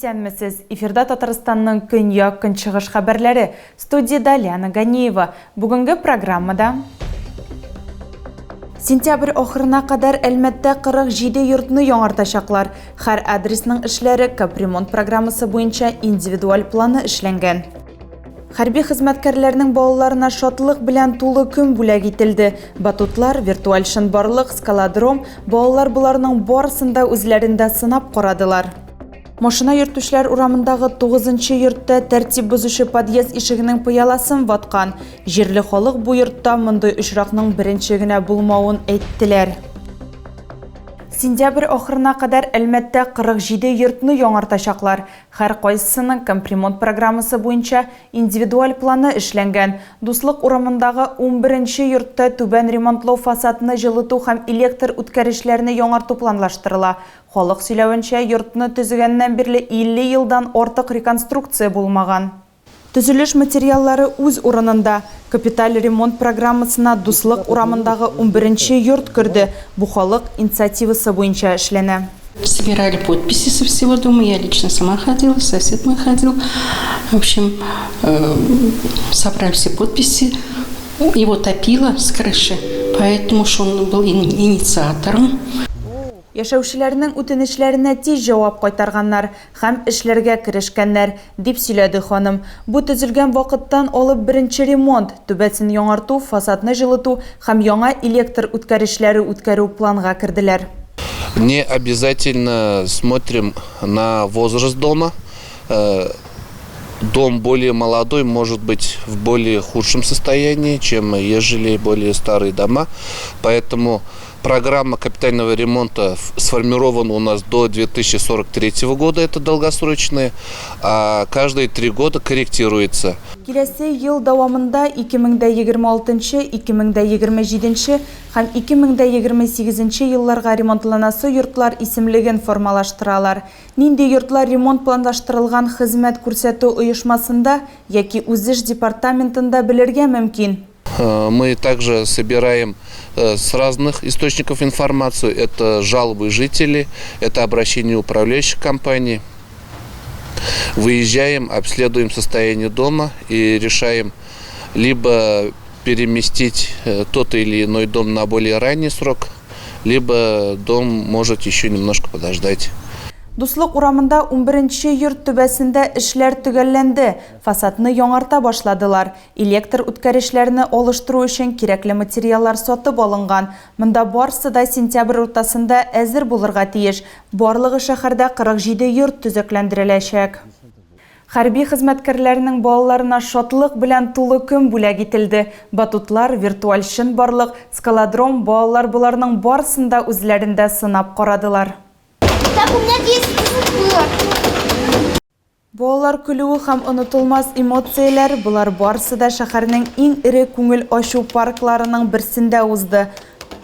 Исәнмесез, эфирда Татарстанның көньяк көнчыгыш хәбәрләре. Студияда Ляна Ганиева. Бүгенге программада сентябрь ахырына кадәр Әлмәттә 47 йортны яңартачаклар. Һәр адресның эшләре капремонт программасы буенча индивидуаль планы эшләнгән. Хәрби хезмәткәрләрнең балаларына шатлык белән тулы көн бүләк ителде. Батутлар, виртуаль шынбарлык, скалодром, балалар буларның барысында үзләрендә сынап карадылар. Машина йөртүчеләр урамындагы 9-нчы йортта тәртип бозучы подъезд ишегенең пыяласын ваткан. Җирле халык бу йортта мондый очракның беренче генә булмавын әйттеләр. Сентябрь ахырына кадәр Әлмәттә 47 йортны яңартачаклар. Һәр кайсысының капремонт программасы буенча индивидуаль планы эшләнгән. Дуслык урамындагы 11-нче йортта түбән ремонтлау фасадны җылыту һәм электр үткәрешләрне яңарту планлаштырыла. Халык сөйләвенчә, йортны төзегәннән бирле 50 елдан артык реконструкция булмаган. Төзелеш материаллары үз урынында. Капиталь ремонт программасына Дуслык урамындагы 11-нче йорт керде. Бу халык инициативасы буенча эшләнә. Собирали подписи со всего дома. Я лично сама ходила, сосед мой ходил. В общем, собрали все подписи. Его топило с крыши, поэтому что он был инициатором. Яшәүчеләрнең үтенечләренә тиз җавап кайтарганнар һәм эшләргә керешкәннәр, дип сөйләде ханым. Бу төзелгән вакыттан алып беренче ремонт, түбәсен яңарту, фасадны җылыту һәм яңа электр үткәрешләре үткәрү планга керделәр. Не обязательно смотрим на возраст дома. Дом более молодой может быть в более худшем состоянии, чем ежели более старые дома. Поэтому программа капитального ремонта сформирована у нас до 2043 года, это долгосрочная, а каждые 3 года корректируется. Киләсе ел дәвамында 2026, 2027 һәм 2028 елларга ремонтланасы йортлар исемлеген формалаштыралар. Нинди йортлар ремонт планлаштырылган хезмәт күрсәтү оешмасында яки үзеш департаментында белергә мөмкин. Мы также собираем с разных источников информацию. Это жалобы жителей, это обращения управляющих компаний. Выезжаем, обследуем состояние дома и решаем либо переместить тот или иной дом на более ранний срок, либо дом может еще немножко подождать. Дуслык урамында 11-нче йорт төбәсендә эшләр төгәлләнде. Фасадны яңарта башладылар. Электр үткәрешләрне алыштыру өчен кирәкле материаллар сатып алынган. Монда барысы да сентябрь уртасында әзер булырга тиеш. Барлыгы шәһәрдә 47 йорт төзекләндереләчәк. Хәрби хезмәткәрләрнең балаларына шатлык белән тулы көн бүләк ителде. Батутлар, виртуаль шынбарлык, скалодром балалар буларның барысында үзләрендә сынап карадылар. Так, у меня 10 было. Балалар көлүе һәм онытылмас эмоцияләр булар барысы да шәһәрнең иң ире күңел ачу паркларының берсендә узды.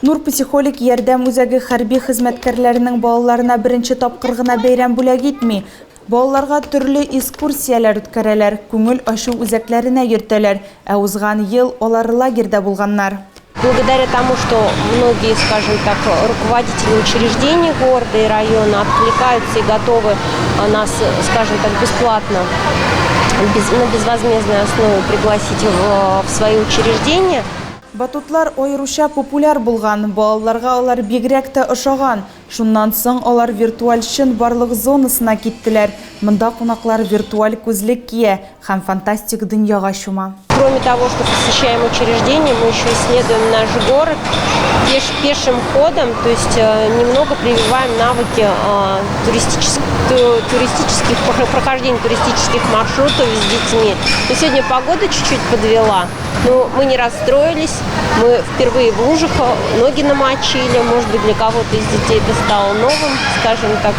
Нур психолик ярдәм үзәге хәрби хезмәткәрләренең балаларына беренче тапкыр гына бәйрәм бүләк итми. Балаларга төрле экскурсияләр үткәрәләр, күңел ачу үзәкләренә йөртәләр, ә узган ел алар лагерьда булганнар. Благодаря тому, что многие, скажем так, руководители учреждений города и района откликаются и готовы нас, скажем так, бесплатно, на безвозмездной основе пригласить в свои учреждения. Батутлар айрыша популяр булган, балаларга алар бигрәк тә ошаган. Шуннан соң алар виртуаль шынбарлык зонасына киттеләр. Монда кунаклар виртуаль күзлек кия һәм фантастик дөньяга чума. Кроме того, что посещаем учреждения, мы еще исследуем наш город пешим ходом, то есть немного прививаем навыки прохождения туристических маршрутов с детьми. Но сегодня погода чуть-чуть подвела, но мы не расстроились, мы впервые в лужах ноги намочили, может быть, для кого-то из детей это стало новым, скажем так,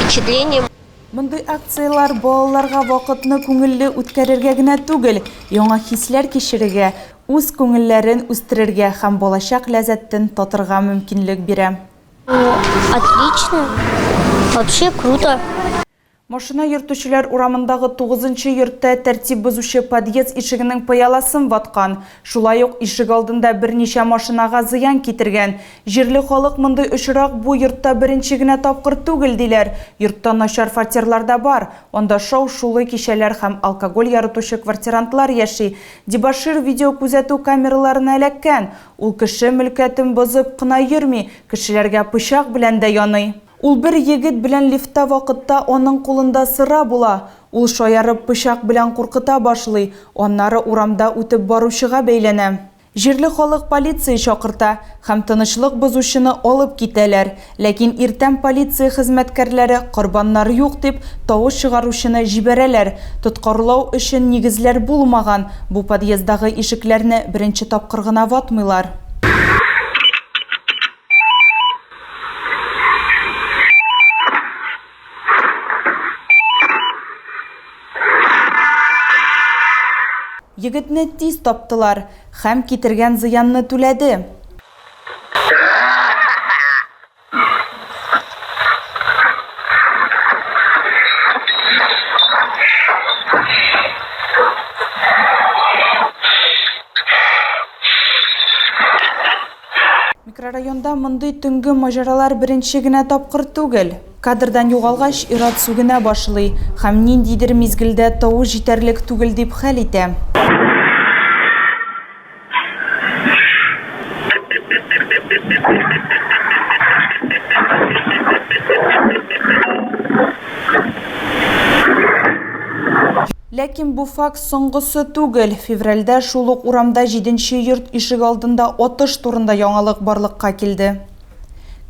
впечатлением. Мондый акциялар балаларга вакытны күңелле үткәрергә генә түгел, яңа хисләр кичерергә, үз күңелләрен үстерергә һәм балачак ләззәтен татырга мөмкинлек бирә. Отлично. Вообще круто. Машина йөртүчеләр урамындагы 9-нчы йортта тәртип бозучы подъезд ишегенең пыяласын ваткан. Шулай ук ишек алдында берничә машинага зыян китергән. Җирле халык мондый очрак бу йортта беренче генә тапкыр түгел диләр. Йортта начар фатирларда бар. Анда шау-шулы кичәләр һәм алкоголь ярытучы квартирантлар яши. Дебашир видео күзәтү камераларына эләккән. Ул кеше мөлкәтен бозып кына йөрми, кешеләргә пычак белән дә яный. Ул бер егет белән лифтта вакытта аның кулында сыра була. Ул шаярып пычак белән куркыта башлый, аннары урамда үтеп баручыга бәйләнә. Җирле халык полиция чакырта һәм тынычлык бозучыны алып китәләр. Ләкин иртән полиция хезмәткәрләре корбаннар юк дип тавыш чыгаручыны җибәрәләр. Тоткарлау өчен нигезләр булмаган. Бу подъездагы ишекләрне беренче тапкыр гына ватмыйлар. Егетне тиз таптылар һәм китергән зыянны түләде. Микрорайонда мондый төнгө мажаралар беренче генә тапкыр түгел. Кадрдан югалгач ират сүгенә башлый һәм ниндидер мизгелдә тавыш җитәрлек түгел дип хәл итә. Ләкин бу факт соңгысы түгел. Февральдә шул ук урамда 7-нче йорт ишек алдында атыш турында яңалык барлыкка килде.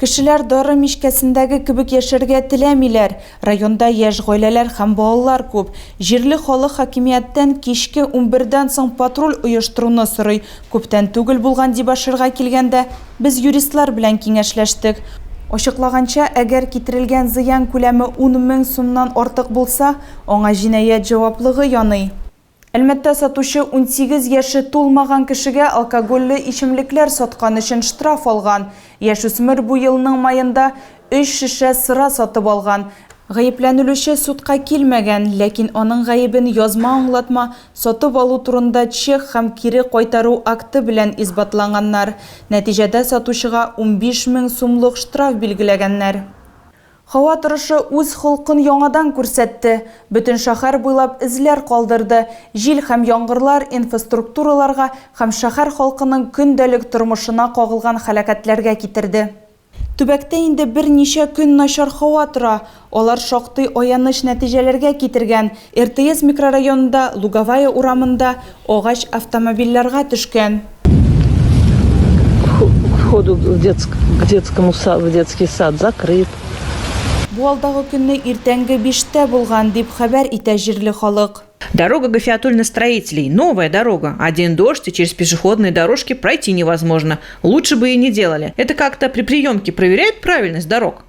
Кешеләр дары мичкәсендәге кебек яшәргә теләмиләр. Районда яшь гаиләләр һәм балалар күп. Җирле халык хакимияттән кичке 11-дән соң патруль оештыруны сорый. Күптән түгел булган Дебаширга килгәндә без юристлар белән киңәшләштек. Ачыклаганча, әгәр китерелгән зыян күләме 10 000 сумнан артык булса, аңа җинаять җаваплыгы яный. Әлмәттә сатучы 18 яше тулмаган кешегә алкогольле ичемлекләр саткан өчен штраф алган. Яшүсмер бу елның маенда 3 шешә сыра сатып алган. Гаепләнүче судка килмәгән, ләкин аның гаебен язма аңлатма, сатып алу турында чек һәм кире кайтару акты белән исбатланганнар. Нәтиҗәдә сатучыга 15 000 сумлык штраф билгеләгәннәр. Һава торышы үз холкын яңадан күрсәтте. Бөтен шәһәр буйлап эзләр калдырды. Җил һәм яңгырлар инфраструктураларга һәм шәһәр халкының көндәлек тормышына кагылган һәлакәтләргә китерде. Төбәктә инде берничә көн начар һава тора. Алар шактый аяныч нәтиҗәләргә китергән. РТС микрорайонында Луговая урамында агач автомобильләргә төшкән. Входу в детский сад закрыт. Бу алдагы көнне иртәнге 5-тә булган дип хәбәр итә җирле халык. Дорога Гафиатуллина-строителей. Новая дорога. Один дождь, и через пешеходные дорожки пройти невозможно. Лучше бы и не делали. Это как-то при приемке проверяет правильность дорог?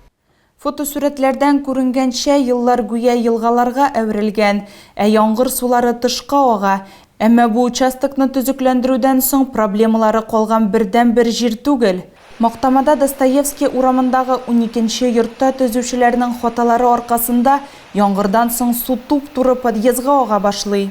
Фотосурәтләрдән күренгәнчә, еллар гүя елгаларга әверелгән, яңгыр сулары тышка ага. Әмма бу участокны төзекләндерүдән соң проблемалары калган бердән-бер җир түгел. Мактамада Достоевский урамындагы 12-нче йортта төзүчеләрнең хаталары аркасында яңгырдан соң су туп-туры подъездга ага башлый.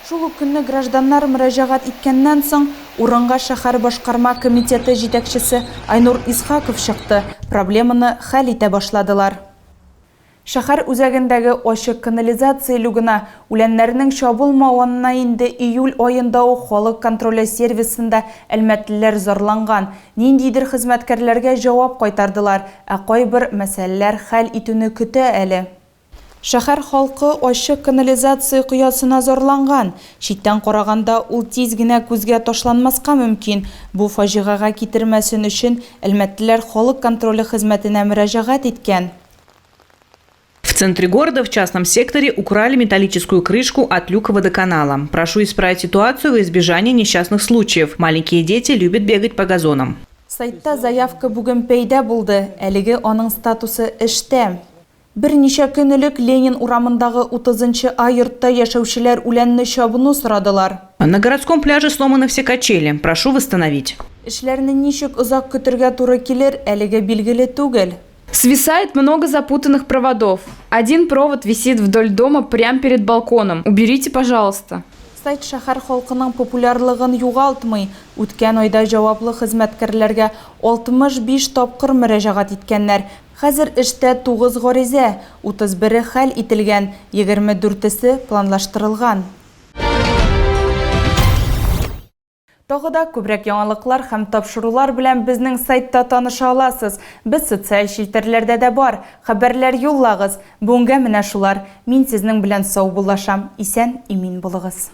Шул ук көнне гражданнар мөрәҗәгать иткәннән соң урынга шәһәр башкарма комитеты җитәкчесе Айнур Исхаков чыкты. Проблеманы хәл итә башладылар. Шәһәр үзәгендәге ачык канализация люгына үләннәрнең чабылмавына инде июль аенда ук халык контроле сервисында әлмәтлеләр зарланган. Ниндидер хезмәткәрләргә җавап кайтардылар, кайбер мәсьәләләр хәл итүне көтә әле. Шәһәр халкы ачык канализация коясына зарланган. Читтән караганда ул тиз генә күзгә ташланмаска мөмкин. Бу фаҗигага китермәсен өчен әлмәтлеләр халык контроле хезмәтенә мөрәҗәгать иткән. В центре города в частном секторе украли металлическую крышку от люка водоканала. Прошу исправить ситуацию во избежание несчастных случаев. Маленькие дети любят бегать по газонам. Сайтта заявка бүген пәйдә булды. Әлеге аның статусы эштә. Берничә көн элек Ленин урамындагы 30-нчы А йортта яшәүчеләр үләнне чабыну сорадылар. На городском пляже сломаны все качели. Прошу восстановить. Эшләрне ничек озак көтәргә туры килер, әлегә билгеле түгел. Свисает много запутанных проводов. Один провод висит вдоль дома прямо перед балконом. Уберите, пожалуйста. Сайт шәһәр халкының популярлыгын югалтмый. Үткән айда җаваплы хезмәткәрләргә 65 тапкыр мөрәҗәгать иткәннәр. Хәзер эштә 9 гариза, 31-е хәл ителгән, 24-се планлаштырылган. Тагы да күбрәк яңалыклар һәм тапшырулар белән безнең сайтта таныша аласыз. Без социаль челтәрләрдә дә бар. Хәбәрләр юллагыз. Бүгенгә менә шулар. Мин сезнең белән сау булашам. Исән, имин булыгыз.